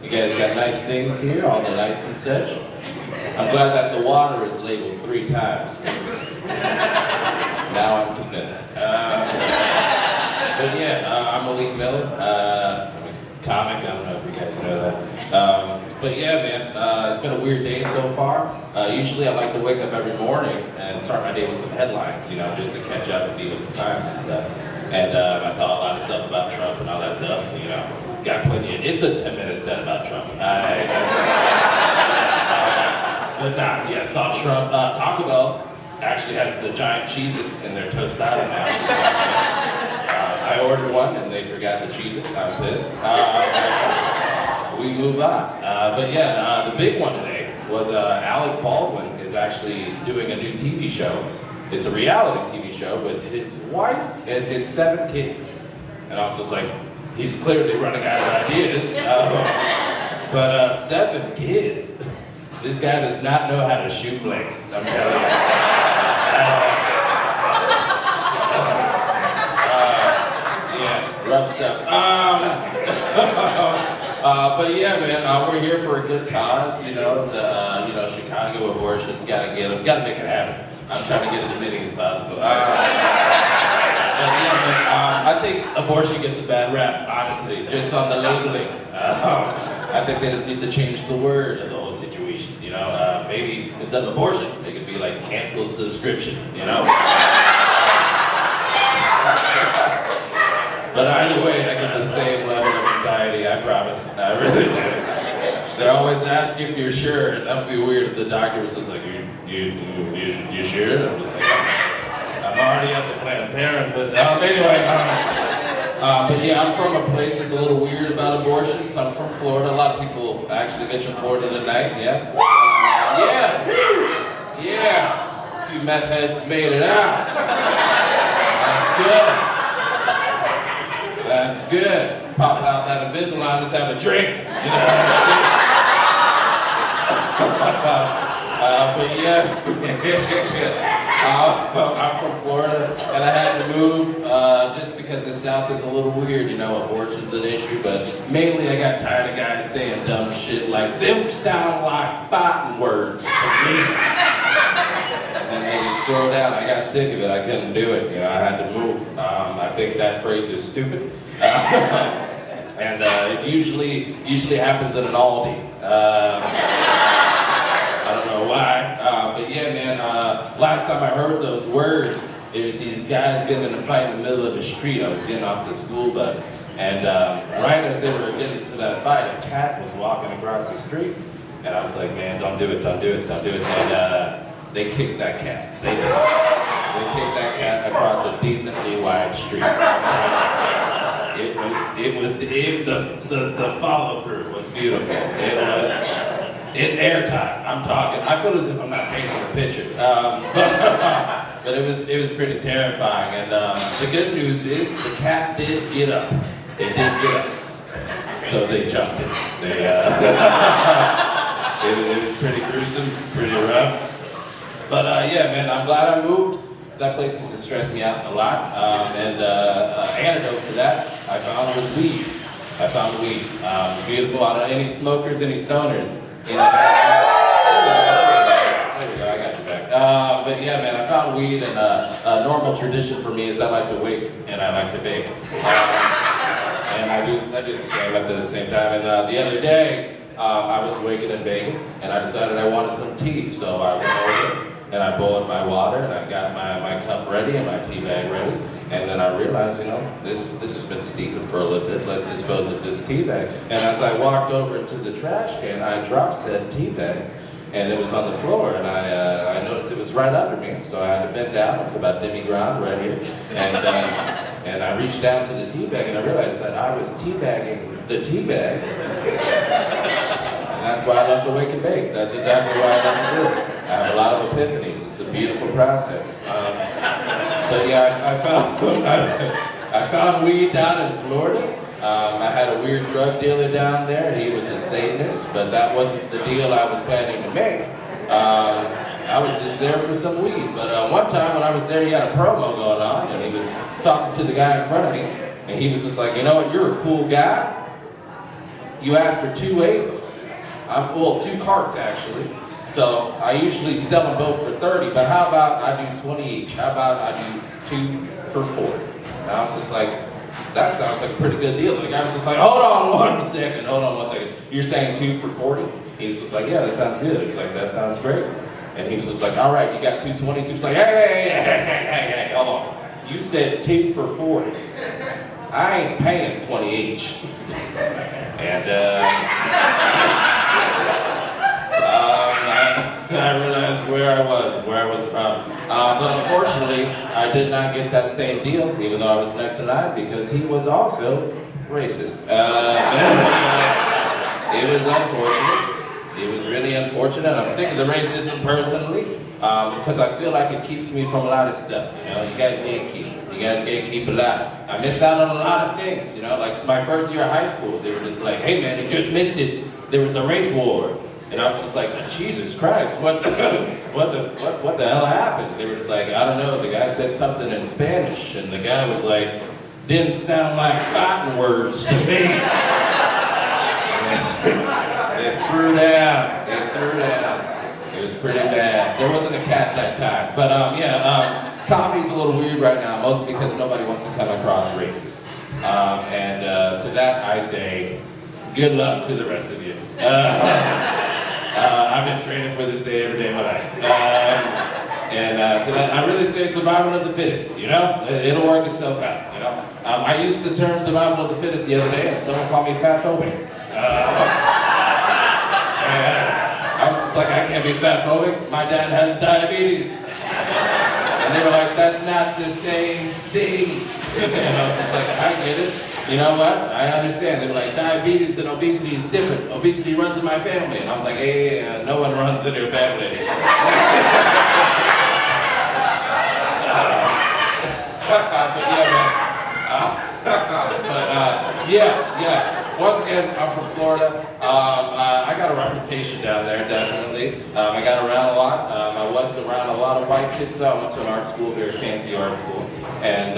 You guys got nice things here, all the lights and such. I'm glad that the water is labeled 3 times, because now I'm convinced. But yeah, I'm Malik Miller. I'm a comic, I don't know if you guys know that. But yeah, man, it's been a weird day so far. Usually I like to wake up every morning and start my day with some headlines, just to catch up and deal with the times and stuff. And I saw a lot of stuff about Trump and all that stuff, got plenty of, it's a 10-minute set about Trump. But nah, yeah, saw Trump. Taco Bell actually has the giant Cheez-It in their tostada now. I ordered one and they forgot the Cheez-It. I'm pissed. We move on. But yeah, the big one today was Alec Baldwin is actually doing a new TV show. It's a reality TV show with his wife and his 7 kids. And I was just like, he's clearly running out of ideas. But 7 kids. This guy does not know how to shoot blanks, I'm telling you. Yeah, rough stuff. But yeah, man, we're here for a good cause. Chicago abortions, gotta get them, gotta make it happen. I'm trying to get as many as possible. But yeah, man, I think abortion gets a bad rap, honestly, just on the labeling. I think they just need to change the word of the whole situation. Maybe instead of abortion, it could be like cancel subscription. But either way, I get the same level of anxiety, I promise. I really do. They always ask if you're sure, and that would be weird if the doctor was just like, you sure? I'm just like, I'm already at the Planned Parenthood. Anyway, but yeah, I'm from a place that's a little weird about abortions. I'm from Florida. A lot of people actually mention Florida tonight, yeah? Yeah. A few meth heads made it out. That's good. Pop out that Invisalign, let's have a drink. But yeah, I'm from Florida, and I had to move just because the South is a little weird, abortion's an issue, but mainly I got tired of guys saying dumb shit like, them sound like fighting words to me. And they just throw down. I got sick of it, I couldn't do it, I had to move. I think that phrase is stupid. And it usually happens at an Aldi. I don't know why, but yeah, man, last time I heard those words, it was these guys getting in a fight in the middle of the street. I was getting off the school bus, and right as they were getting to that fight, a cat was walking across the street, and I was like, man, don't do it. And they kicked that cat. They did. They kicked that cat across a decently wide street. The follow through was beautiful. It was airtime. I'm talking. I feel as if I'm not painting a picture. But it was pretty terrifying. And the good news is the cat did get up. It did get up. So they jumped it. It was pretty gruesome, pretty rough. But yeah, man, I'm glad I moved. That place used to stress me out a lot. And antidote for that, I found was weed. It's beautiful. I don't know, any smokers, any stoners? There we go, I got you back. But yeah, man, I found weed, and a normal tradition for me is I like to wake and I like to bake. And I do the same at the same time. And the other day, I was waking and baking, and I decided I wanted some tea, so I went over and I boiled my water, and I got my cup ready and my tea bag ready, and then I realized, this has been steeping for a little bit, let's dispose of this tea bag. And as I walked over to the trash can, I dropped said tea bag, and it was on the floor, and I noticed it was right under me, so I had to bend down. It was about demi-grande right here, and I reached down to the tea bag, and I realized that I was teabagging the tea bag. And that's why I love to wake and bake. That's exactly why I love to do it. I have a lot of epiphanies. It's a beautiful process. But yeah, I found weed down in Florida. I had a weird drug dealer down there. He was a Satanist, but that wasn't the deal I was planning to make. I was just there for some weed. But one time when I was there, he had a promo going on, and he was talking to the guy in front of me, and he was just like, you know what, you're a cool guy, you ask for 2 8s. Well, 2 carts actually. So I usually sell them both for 30, but how about I do 20 each? How about I do 2 for 40? And I was just like, that sounds like a pretty good deal. And the guy was just like, hold on one second. You're saying 2 for 40? He was just like, yeah, that sounds good. He was like, that sounds great. And he was just like, all right, you got 2 20s? He was like, hey, hold on. You said 2 for 40. I ain't paying 20 each. And I realized where I was from. But unfortunately, I did not get that same deal, even though I was next in line, because he was also racist. It was unfortunate. It was really unfortunate. I'm sick of the racism personally, because I feel like it keeps me from a lot of stuff. You know, you guys gatekeep a lot. I miss out on a lot of things. You know, like my first year of high school, they were just like, "Hey man, you just missed it. There was a race war." And I was just like, Jesus Christ, what the hell happened? They were just like, I don't know, the guy said something in Spanish, and the guy was like, didn't sound like cotton words to me. They threw down. It was pretty bad. There wasn't a cat that time. But comedy's a little weird right now, mostly because nobody wants to come across racist. And to that I say, good luck to the rest of you. I've been training for this day every day of my life. To that, I really say survival of the fittest, you know? It'll work itself out, you know? I used the term survival of the fittest the other day, and someone called me fatphobic. I was just like, I can't be fatphobic. My dad has diabetes. And they were like, that's not the same thing. And I was just like, I get it. You know what? I understand. They were like, diabetes and obesity is different. Obesity runs in my family. And I was like, hey, no one runs in your family. Once again, I'm from Florida. I got a reputation down there, definitely. I got around a lot. I was around a lot of white kids. I went to an art school, very fancy art school. And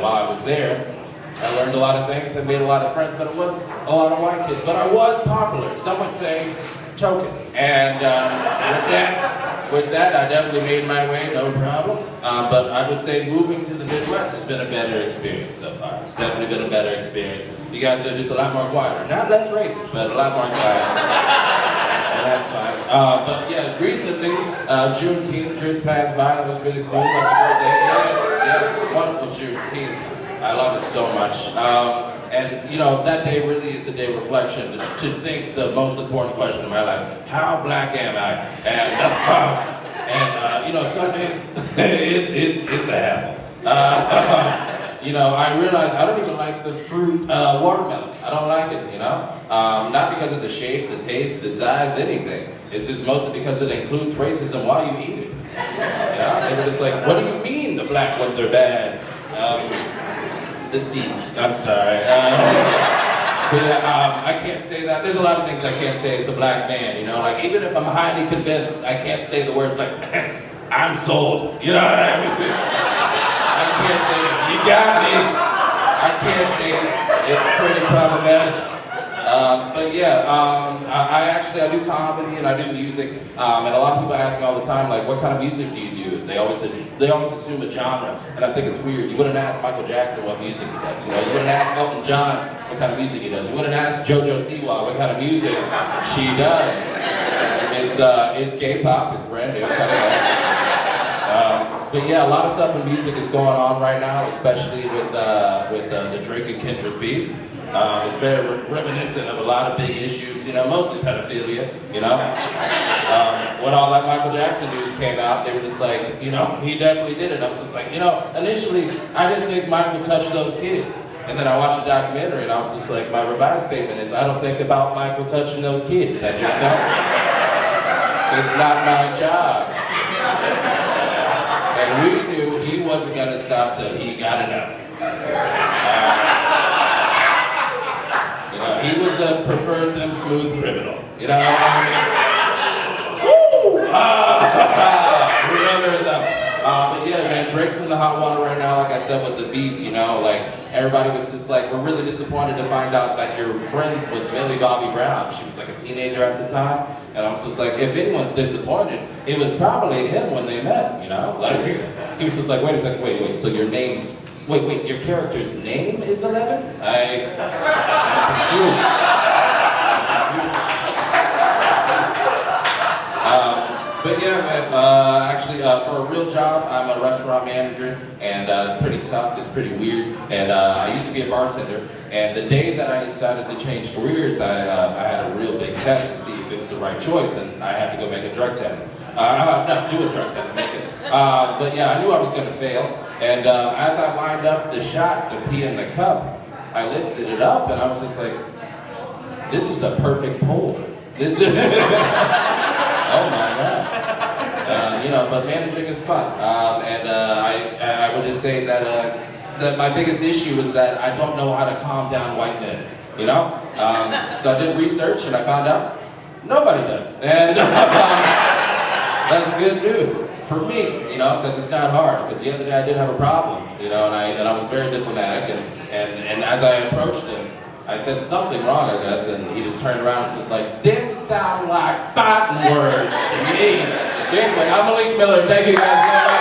while I was there, I learned a lot of things, I made a lot of friends, but it was a lot of white kids. But I was popular, some would say token. And with that, I definitely made my way, no problem. But I would say moving to the Midwest has been a better experience so far. It's definitely been a better experience. You guys are just a lot more quieter. Not less racist, but a lot more quieter. And that's fine. But yeah, recently, Juneteenth just passed by. That was really cool. That's a great day. Yes, wonderful Juneteenth. I love it so much. And you know, that day really is a day of reflection to think the most important question in my life: how black am I? And you know, some days it's a hassle. You know, I realize I don't even like the fruit watermelon. I don't like it. You know, not because of the shape, the taste, the size, anything. It's just mostly because it includes racism while you eat it. You know, they were just like, what do you mean the black ones are bad? The seeds. I'm sorry. I can't say that. There's a lot of things I can't say as a black man, you know? Like, even if I'm highly convinced, I can't say the words like, I'm sold. You know what I mean? I can't say that. You got me. I can't say it. It's pretty problematic. But yeah, I do comedy and I do music, and a lot of people ask me all the time, like, what kind of music do you do? They always assume a genre, and I think it's weird. You wouldn't ask Michael Jackson what music he does, you know? You wouldn't ask Elton John what kind of music he does. You wouldn't ask JoJo Siwa what kind of music she does. It's gay pop, it's brand new. But yeah, a lot of stuff in music is going on right now, especially with the Drake and Kendrick beef. It's very reminiscent of a lot of big issues, you know, mostly pedophilia, you know. When all that Michael Jackson news came out, they were just like, you know, he definitely did it. I was just like, you know, initially, I didn't think Michael touched those kids. And then I watched the documentary and I was just like, my revised statement is, I don't think about Michael touching those kids. I just don't. It's not my job. And we knew he wasn't going to stop till he got enough. He was a preferred them smooth criminal. You know what I mean? Woo! Whoever is up. But yeah, man, Drake's in the hot water right now, like I said, with the beef, you know, like, everybody was just like, we're really disappointed to find out that you're friends with Millie Bobby Brown. She was like a teenager at the time, and I was just like, if anyone's disappointed, it was probably him when they met, you know? Like, he was just like, wait a second, wait, so your name's, wait, your character's name is 11? I'm confused. But yeah, man, actually, for a real job, I'm a restaurant manager, and it's pretty tough, it's pretty weird, and I used to be a bartender, and the day that I decided to change careers, I had a real big test to see if it was the right choice, and I had to go make a drug test. No, do a drug test, make it. But yeah, I knew I was going to fail, and as I lined up the shot to pee in the cup, I lifted it up, and I was just like, this is a perfect pour. This is... Oh my God. You know, but managing is fun. And I would just say that my biggest issue is that I don't know how to calm down white men, you know? So I did research and I found out nobody does. And that's good news for me, you know, because it's not hard. Because the other day I did have a problem, you know, and I was very diplomatic. And as I approached him, I said something wrong, I guess, and he just turned around and was just like, "Them sound like fighting words to me." Anyway, I'm Malik Miller. Thank you guys so much.